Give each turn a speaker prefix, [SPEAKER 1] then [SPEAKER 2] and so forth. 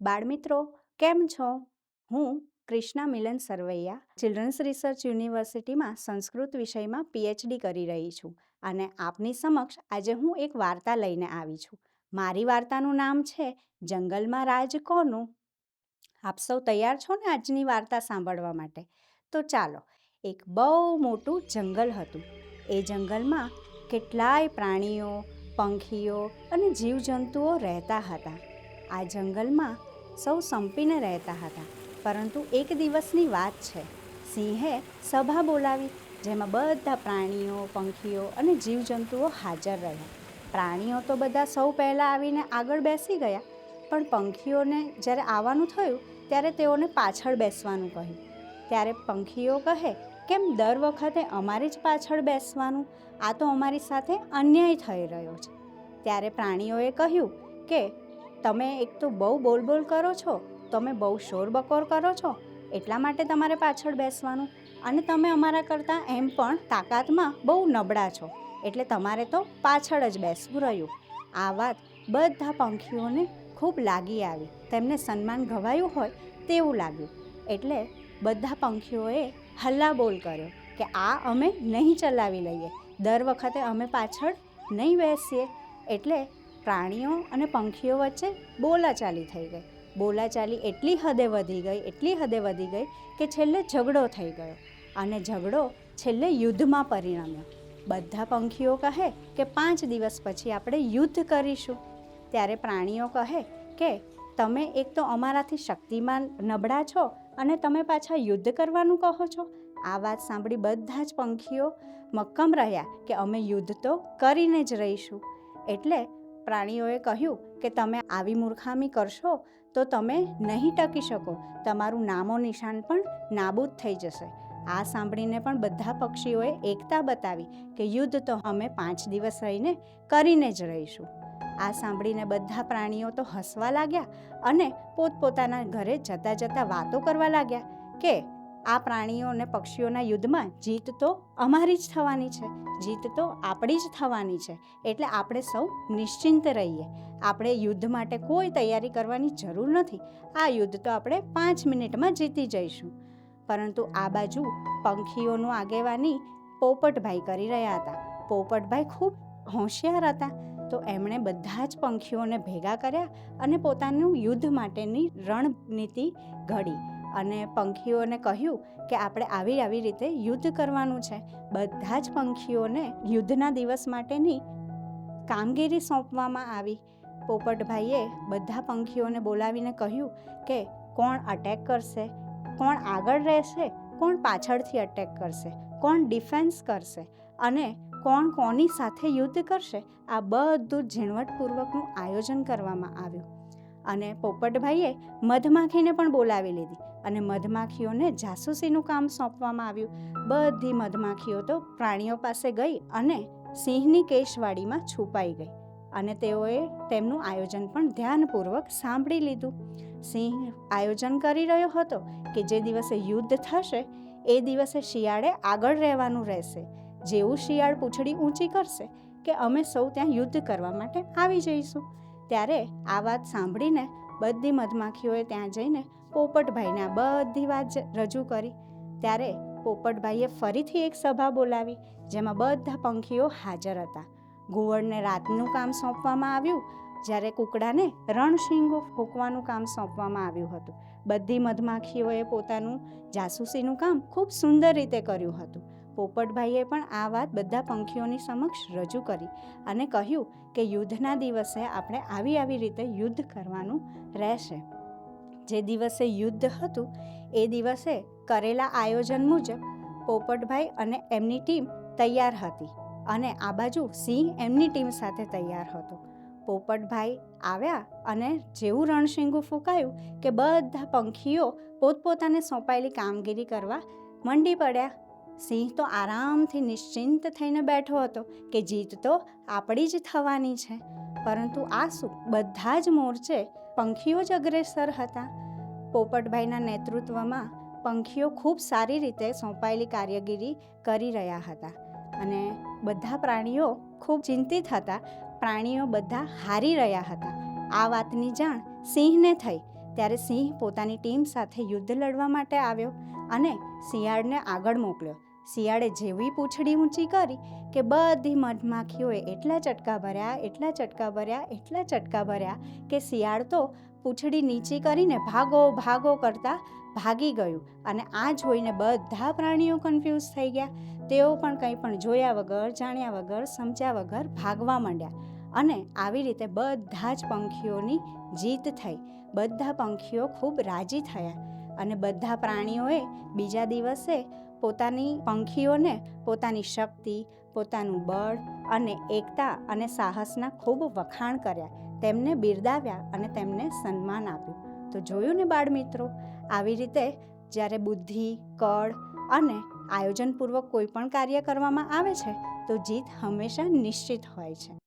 [SPEAKER 1] બાળમિત્રો, કેમ છો? હું કૃષ્ણા મિલન સરવૈયા ચિલ્ડ્રન્સ રિસર્ચ યુનિવર્સિટીમાં સંસ્કૃત વિષયમાં પીએચડી કરી રહી છું અને આપની સમક્ષ આજે હું એક વાર્તા લઈને આવી છું. મારી વાર્તાનું નામ છે જંગલમાં રાજ કોનું. આપ સૌ તૈયાર છો ને આજની વાર્તા સાંભળવા માટે? તો ચાલો. એક બહુ મોટું જંગલ હતું. એ જંગલમાં કેટલાય પ્રાણીઓ, પંખીઓ અને જીવજંતુઓ રહેતા હતા. આ જંગલમાં સૌ સંપીને રહેતા હતા. પરંતુ એક દિવસની વાત છે. સિંહે સભા બોલાવી, જેમાં બધા પ્રાણીઓ, પંખીઓ અને જીવજંતુઓ હાજર રહ્યા. પ્રાણીઓ તો બધા સૌ પહેલાં આવીને આગળ બેસી ગયા, પણ પંખીઓને જ્યારે આવવાનું થયું ત્યારે તેઓને પાછળ બેસવાનું કહ્યું. ત્યારે પંખીઓ કહે, કેમ દર વખતે અમારી જ પાછળ બેસવાનું? આ તો અમારી સાથે અન્યાય થઈ રહ્યો છે. ત્યારે પ્રાણીઓએ કહ્યું કે તમે એક તો બહુ બોલ કરો છો, તમે બહુ શોરબકોર કરો છો, એટલા માટે તમારે પાછળ બેસવાનું, અને તમે અમારા કરતાં એમ પણ તાકાતમાં બહુ નબળા છો, એટલે તમારે તો પાછળ જ બેસવું રહ્યું. આ વાત બધા પંખીઓને ખૂબ લાગી આવી. તેમને સન્માન ગવાયું હોય તેવું લાગ્યું. એટલે બધા પંખીઓએ હલ્લાબોલ કર્યો કે આ અમે નહીં ચલાવી લઈએ, દર વખતે અમે પાછળ નહીં બેસીએ. એટલે પ્રાણીઓ અને પંખીઓ વચ્ચે બોલાચાલી થઈ ગઈ. બોલાચાલી એટલી હદે વધી ગઈ કે છેલ્લે ઝઘડો થઈ ગયો, અને ઝઘડો છેલ્લે યુદ્ધમાં પરિણમ્યો. બધા પંખીઓ કહે કે 5 દિવસ પછી આપણે યુદ્ધ કરીશું. ત્યારે પ્રાણીઓ કહે કે તમે એક તો અમારાથી શક્તિમાન નબળા છો અને તમે પાછા યુદ્ધ કરવાનું કહો છો. આ વાત સાંભળી બધા જ પંખીઓ મક્કમ રહ્યા કે અમે યુદ્ધ તો કરીને જ રહીશું. એટલે પ્રાણીઓએ કહ્યું કે તમે આવી મૂર્ખામી કરશો તો તમે નહીં ટકી શકો, તમારું નામો નિશાન પણ નાબૂદ થઈ જશે. આ સાંભળીને પણ બધા પક્ષીઓએ એકતા બતાવી કે યુદ્ધ તો અમે 5 દિવસ રહીને કરીને જ રહીશું. આ સાંભળીને બધા પ્રાણીઓ તો હસવા લાગ્યા અને પોતપોતાના ઘરે જતા જતા વાતો કરવા લાગ્યા કે આ પ્રાણીઓ અને પક્ષીઓના યુદ્ધમાં જીત તો અમારી જ થવાની છે, જીત તો આપણી જ થવાની છે. એટલે આપણે સૌ નિશ્ચિંત રહીએ. આપણે યુદ્ધ માટે કોઈ તૈયારી કરવાની જરૂર નથી. આ યુદ્ધ તો આપણે 5 મિનિટમાં જીતી જઈશું. પરંતુ આ બાજુ પંખીઓનું આગેવાની પોપટભાઈ કરી રહ્યા હતા. પોપટભાઈ ખૂબ હોશિયાર હતા, તો એમણે બધા જ પંખીઓને ભેગા કર્યા અને પોતાનું યુદ્ધ માટેની રણનીતિ ઘડી અને પંખીઓને કહ્યું કે આપણે આવી રીતે યુદ્ધ કરવાનું છે. બધા જ પંખીઓને યુદ્ધના દિવસ માટેની કામગીરી સોંપવામાં આવી. પોપટભાઈએ બધા પંખીઓને બોલાવીને કહ્યું કે કોણ અટેક કરશે, કોણ આગળ રહેશે, કોણ પાછળથી અટેક કરશે, કોણ ડિફેન્સ કરશે અને કોણ કોની સાથે યુદ્ધ કરશે. આ બધું ઝીણવટપૂર્વકનું આયોજન કરવામાં આવ્યું. અને પોપટભાઈએ મધમાખીને પણ બોલાવી લીધી અને મધમાખીઓને જાસૂસીનું કામ સોંપવામાં આવ્યું. બધી મધમાખીઓ તો પ્રાણીઓ પાસે ગઈ અને સિંહની કેશવાડીમાં છુપાઈ ગઈ અને તેઓએ તેમનું આયોજન પણ ધ્યાનપૂર્વક સાંભળી લીધું. સિંહ આયોજન કરી રહ્યો હતો કે જે દિવસે યુદ્ધ થશે એ દિવસે શિયાળે આગળ રહેવાનું રહેશે. જેવું શિયાળ પૂંછડી ઊંચી કરશે કે અમે સૌ ત્યાં યુદ્ધ કરવા માટે આવી જઈશું. ત્યારે આ વાત સાંભળીને બધી મધમાખીઓએ ત્યાં જઈને પોપટભાઈને આ બધી વાત રજૂ કરી. ત્યારે પોપટભાઈએ ફરીથી એક સભા બોલાવી, જેમાં બધા પંખીઓ હાજર હતા. ઘુવડને રાતનું કામ સોંપવામાં આવ્યું, જ્યારે કૂકડાને રણશીંગો ફૂંકવાનું કામ સોંપવામાં આવ્યું હતું. બધી મધમાખીઓએ પોતાનું જાસૂસીનું કામ ખૂબ સુંદર રીતે કર્યું હતું. પોપટભાઈએ પણ આ વાત બધા પંખીઓની સમક્ષ રજૂ કરી અને કહ્યું કે યુદ્ધના દિવસે આપણે આવી રીતે યુદ્ધ કરવાનું રહેશે. જે દિવસે યુદ્ધ હતું એ દિવસે કરેલા આયોજન મુજબ પોપટભાઈ અને એમની ટીમ તૈયાર હતી અને આ બાજુ સિંહ એમની ટીમ સાથે તૈયાર હતો. પોપટભાઈ આવ્યા અને જેવું રણશીંગું ફૂંકાયું કે બધા પંખીઓ પોતપોતાને સોંપાયેલી કામગીરી કરવા મંડી પડ્યા. સિંહ તો આરામથી નિશ્ચિંત થઈને બેઠો હતો કે જીત તો આપણી જ થવાની છે. પરંતુ આ શું, બધા જ મોરચે પંખીઓ જ અગ્રેસર હતા. પોપટભાઈના નેતૃત્વમાં પંખીઓ ખૂબ સારી રીતે સોંપાયેલી કામગીરી કરી રહ્યા હતા અને બધા પ્રાણીઓ ખૂબ ચિંતિત હતા. પ્રાણીઓ બધા હારી રહ્યા હતા. આ વાતની જાણ સિંહને થઈ ત્યારે સિંહ પોતાની ટીમ સાથે યુદ્ધ લડવા માટે આવ્યો અને શિયાળને આગળ મોકલ્યો. શિયાળે જેવી પૂંછડી ઊંચી કરી કે બધી મધમાખીઓએ એટલા ચટકા ભર્યા કે શિયાળ તો પૂંછડી નીચી કરીને ભાગો ભાગો કરતા ભાગી ગયું. અને આ જોઈને બધા પ્રાણીઓ કન્ફ્યુઝ થઈ ગયા. તેઓ પણ કંઈ પણ જોયા વગર, જાણ્યા વગર, સમજ્યા વગર ભાગવા માંડ્યા. અને આવી રીતે બધા જ પંખીઓની જીત થઈ. બધા પંખીઓ ખૂબ રાજી થયા અને બધા પ્રાણીઓએ બીજા દિવસે પોતાની પંખીઓને પોતાની શક્તિ, પોતાનું બળ અને એકતા અને સાહસના ખૂબ વખાણ કર્યા. તેમને બિરદાવ્યા અને તેમને સન્માન આપ્યું. તો જોયું ને બાળ મિત્રો, આવી રીતે જ્યારે બુદ્ધિ, કળ અને આયોજનપૂર્વક કોઈ પણ કાર્ય કરવામાં આવે છે તો જીત હંમેશા નિશ્ચિત હોય છે.